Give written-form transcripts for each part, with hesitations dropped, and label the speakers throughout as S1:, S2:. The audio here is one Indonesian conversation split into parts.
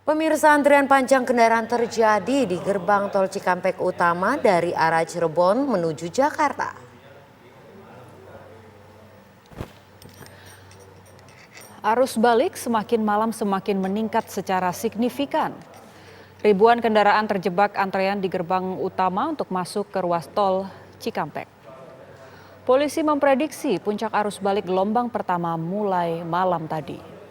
S1: Pemirsa, antrian panjang kendaraan terjadi di gerbang tol Cikampek Utama dari arah Cirebon menuju Jakarta.
S2: Arus balik semakin malam semakin meningkat secara signifikan. Ribuan kendaraan terjebak antrean di gerbang utama untuk masuk ke ruas tol Cikampek. Polisi memprediksi puncak arus balik gelombang pertama mulai malam tadi.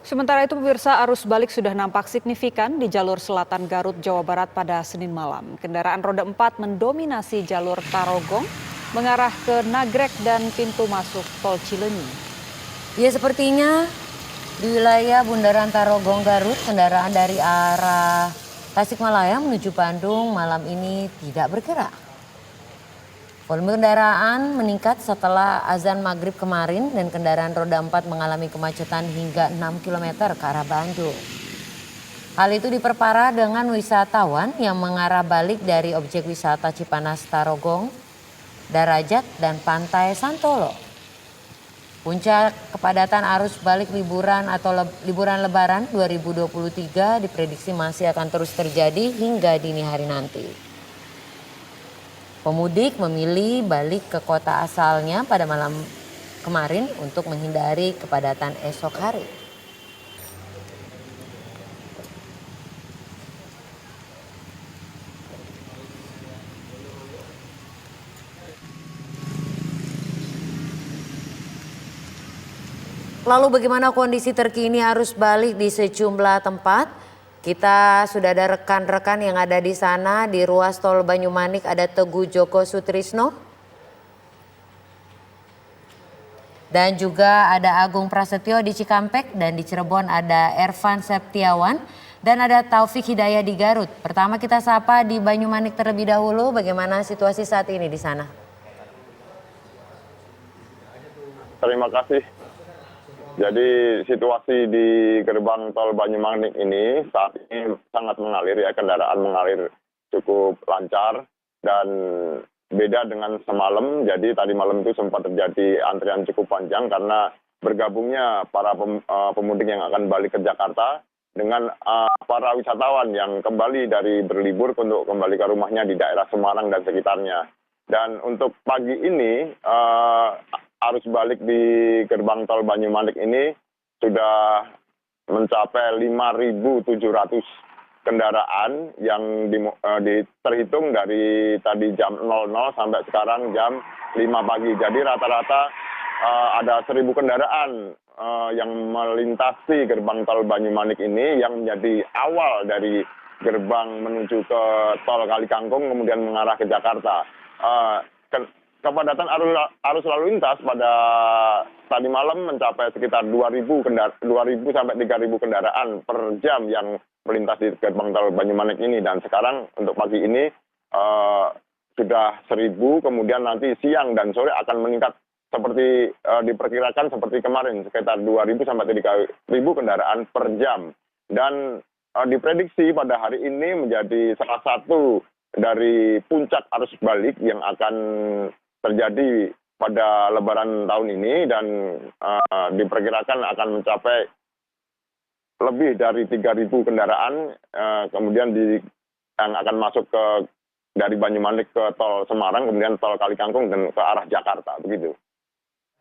S2: Sementara itu pemirsa, arus balik sudah nampak signifikan di jalur selatan Garut, Jawa Barat pada Senin malam. Kendaraan roda 4 mendominasi jalur Tarogong mengarah ke Nagrek dan pintu masuk tol Cileunyi.
S1: Ya, sepertinya di wilayah Bundaran Tarogong Garut, kendaraan dari arah Tasikmalaya menuju Bandung malam ini tidak bergerak. Volume kendaraan meningkat setelah azan maghrib kemarin dan kendaraan roda 4 mengalami kemacetan hingga 6 km ke arah Bandung. Hal itu diperparah dengan wisatawan yang mengarah balik dari objek wisata Cipanas Tarogong, Darajat, dan Pantai Santolo. Puncak kepadatan arus balik liburan atau liburan lebaran 2023 diprediksi masih akan terus terjadi hingga dini hari nanti. Pemudik memilih balik ke kota asalnya pada malam kemarin untuk menghindari kepadatan esok hari. Lalu bagaimana kondisi terkini arus balik di sejumlah tempat? Kita sudah ada rekan-rekan yang ada di sana. Di ruas tol Banyumanik ada Teguh Joko Sutrisno. Dan juga ada Agung Prasetyo di Cikampek, dan di Cirebon ada Ervan Septiawan, dan ada Taufik Hidayah di Garut. Pertama kita sapa di Banyumanik terlebih dahulu, bagaimana situasi saat ini di sana?
S3: Terima kasih. Jadi situasi di gerbang tol Banyumanik ini saat ini sangat mengalir ya, kendaraan mengalir cukup lancar dan beda dengan semalam. Jadi tadi malam itu sempat terjadi antrian cukup panjang karena bergabungnya para pemudik yang akan balik ke Jakarta dengan para wisatawan yang kembali dari berlibur untuk kembali ke rumahnya di daerah Semarang dan sekitarnya. Dan untuk pagi ini arus balik di gerbang tol Banyumanik ini sudah mencapai 5.700 kendaraan yang terhitung dari tadi jam 00 sampai sekarang jam 5 pagi. Jadi rata-rata ada 1.000 kendaraan yang melintasi gerbang tol Banyumanik ini yang menjadi awal dari gerbang menuju ke tol Kalikangkung kemudian mengarah ke Jakarta. Kepadatan arus lalu lintas pada tadi malam mencapai sekitar 2.000 sampai 3.000 kendaraan per jam yang melintas di gerbang tol Banyumanik ini. Dan sekarang untuk pagi ini sudah 1.000, kemudian nanti siang dan sore akan meningkat seperti diperkirakan seperti kemarin, sekitar 2.000 sampai 3.000 kendaraan per jam. Dan diprediksi pada hari ini menjadi salah satu dari puncak arus balik yang akan terjadi pada Lebaran tahun ini, dan diperkirakan akan mencapai lebih dari 3.000 kendaraan kemudian yang akan masuk dari Banyumanik ke tol Semarang, kemudian tol Kalikangkung dan ke arah Jakarta, begitu.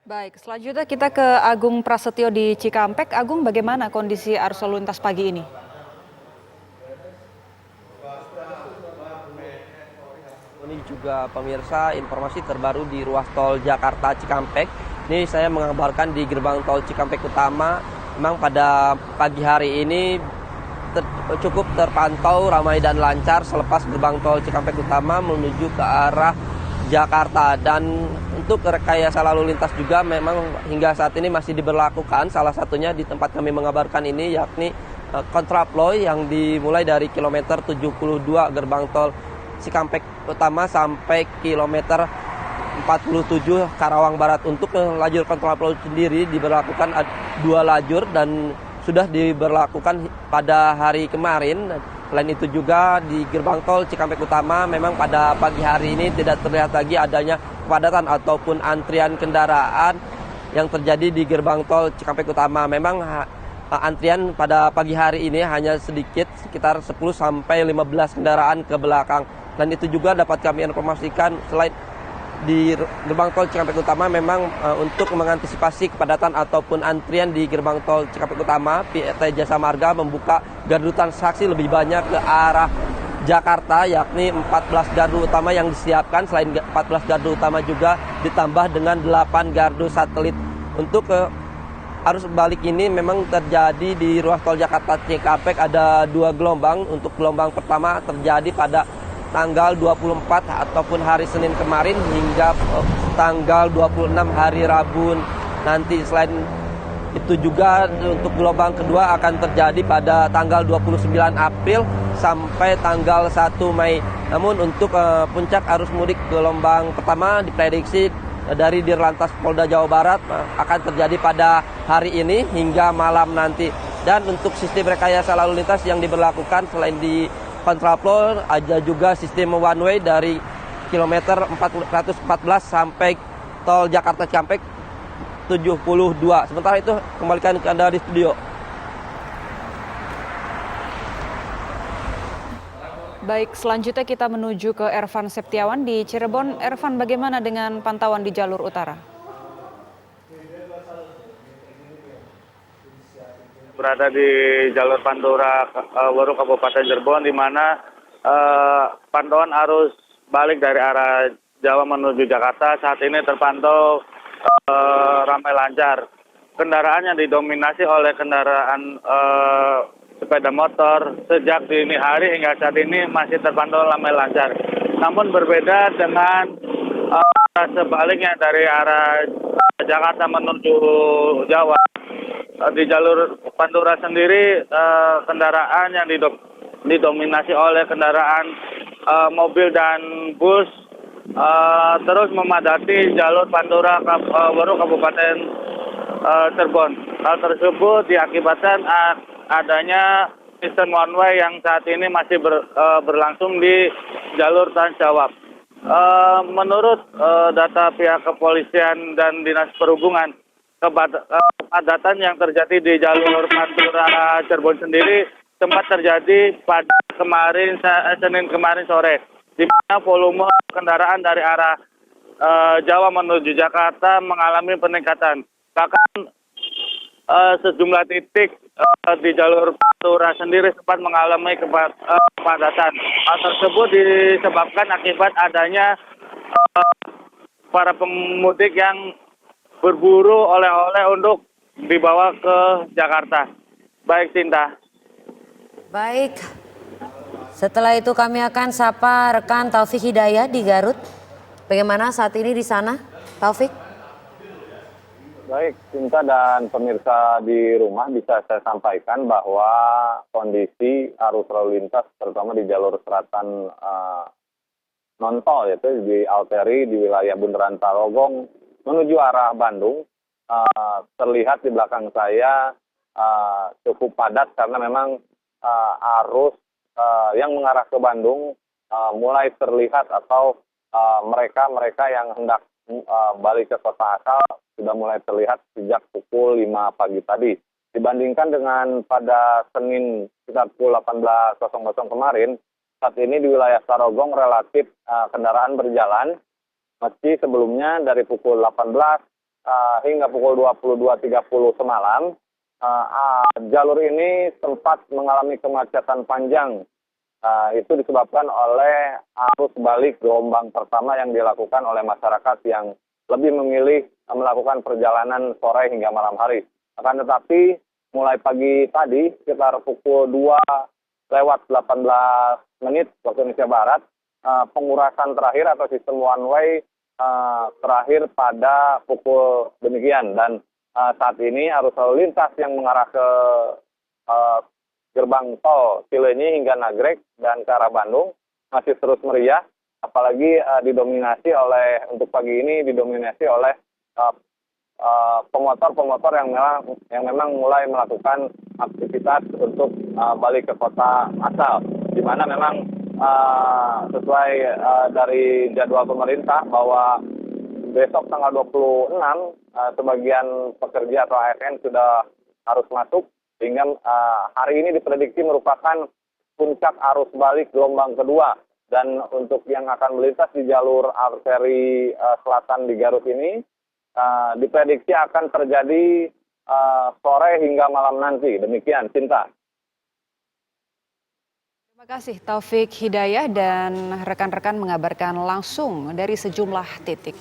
S2: Baik, selanjutnya kita ke Agung Prasetyo di Cikampek. Agung, bagaimana kondisi arus lalu lintas pagi ini?
S4: Ini juga pemirsa informasi terbaru di ruas tol Jakarta Cikampek. Ini saya mengabarkan di gerbang tol Cikampek Utama, memang pada pagi hari ini cukup terpantau ramai dan lancar selepas gerbang tol Cikampek Utama menuju ke arah Jakarta. Dan untuk rekayasa lalu lintas juga memang hingga saat ini masih diberlakukan. Salah satunya di tempat kami mengabarkan ini yakni kontraflow yang dimulai dari kilometer 72 gerbang tol Cikampek Utama sampai kilometer 47 Karawang Barat. Untuk lajur kontraflow sendiri diberlakukan 2 lajur dan sudah diberlakukan pada hari kemarin Selain itu juga di gerbang tol Cikampek Utama memang pada pagi hari ini tidak terlihat lagi adanya kepadatan ataupun antrian kendaraan yang terjadi di gerbang tol Cikampek Utama. Memang antrian pada pagi hari ini hanya sedikit, sekitar 10 sampai 15 kendaraan ke belakang. Dan itu juga dapat kami informasikan selain di gerbang tol Cikampek Utama memang untuk mengantisipasi kepadatan ataupun antrian di gerbang tol Cikampek Utama, PT Jasa Marga membuka gardu transaksi lebih banyak ke arah Jakarta, yakni 14 gardu utama yang disiapkan. Selain 14 gardu utama juga ditambah dengan 8 gardu satelit. Untuk arus balik ini memang terjadi di ruas tol Jakarta Cikampek ada 2 gelombang. Untuk gelombang pertama terjadi pada tanggal 24 ataupun hari Senin kemarin hingga tanggal 26 hari Rabu nanti. Selain itu juga untuk gelombang kedua akan terjadi pada tanggal 29 April sampai tanggal 1 Mei. Namun untuk puncak arus mudik gelombang pertama diprediksi dari Dirlantas Polda Jawa Barat akan terjadi pada hari ini hingga malam nanti. Dan untuk sistem rekayasa lalu lintas yang diberlakukan selain di kontraflow ada juga sistem one way dari kilometer 414 sampai tol Jakarta Cikampek 72. Sementara itu kembalikan ke Anda di studio.
S2: Baik, selanjutnya kita menuju ke Ervan Septiawan di Cirebon. Ervan, bagaimana dengan pantauan di jalur utara?
S5: Berada di jalur Pantura Waru Kabupaten Cirebon, di mana pantauan arus balik dari arah Jawa menuju Jakarta saat ini terpantau ramai lancar. Kendaraan yang didominasi oleh kendaraan sepeda motor sejak dini hari hingga saat ini masih terpantau ramai lancar. Namun berbeda dengan sebaliknya dari arah Jakarta menuju Jawa. Di jalur Pantura sendiri kendaraan yang didominasi oleh kendaraan mobil dan bus terus memadati jalur Pantura Waru Kabupaten Cirebon. Hal tersebut diakibatkan adanya sistem one way yang saat ini masih berlangsung di jalur Trans Jawa. Menurut data pihak kepolisian dan Dinas Perhubungan, kepadatan yang terjadi di jalur Pantura Cirebon sendiri sempat terjadi pada Senin kemarin sore, di mana volume kendaraan dari arah Jawa menuju Jakarta mengalami peningkatan. Bahkan sejumlah titik di jalur Pantura sendiri sempat mengalami kepadatan. Hal tersebut disebabkan akibat adanya para pemudik yang berburu oleh-oleh untuk dibawa ke Jakarta. Baik, Cinta.
S1: Baik, setelah itu kami akan sapa rekan Taufik Hidayat di Garut. Bagaimana saat ini di sana, Taufik?
S3: Baik, Cinta dan pemirsa di rumah, bisa saya sampaikan bahwa kondisi arus lalu lintas terutama di jalur selatan non-tol, yaitu di arteri di wilayah Bundaran Tarogong menuju arah Bandung, terlihat di belakang saya cukup padat karena memang arus yang mengarah ke Bandung mulai terlihat, atau mereka yang hendak balik ke kota asal sudah mulai terlihat sejak pukul 5 pagi tadi. Dibandingkan dengan pada Senin sekitar pukul 18.00 kemarin, saat ini di wilayah Tarogong relatif kendaraan berjalan. Meski sebelumnya dari pukul 18 hingga pukul 22.30 semalam, jalur ini sempat mengalami kemacetan panjang. Itu disebabkan oleh arus balik gelombang pertama yang dilakukan oleh masyarakat yang lebih memilih melakukan perjalanan sore hingga malam hari. Akan tetapi mulai pagi tadi sekitar pukul 2:18 waktu Indonesia Barat, pengurasan terakhir atau sistem one way terakhir pada pukul demikian, dan saat ini arus lalu lintas yang mengarah ke gerbang tol Cileunyi hingga Nagrek dan ke arah Bandung masih terus meriah, apalagi untuk pagi ini didominasi oleh pemotor yang memang mulai melakukan aktivitas untuk balik ke kota asal, di mana memang sesuai dari jadwal pemerintah bahwa besok tanggal 26 sebagian pekerja atau ASN sudah harus masuk, sehingga hari ini diprediksi merupakan puncak arus balik gelombang kedua. Dan untuk yang akan melintas di jalur arteri selatan di Garut ini, diprediksi akan terjadi sore hingga malam nanti. Demikian, Cinta.
S2: Terima kasih Taufik Hidayah dan rekan-rekan mengabarkan langsung dari sejumlah titik.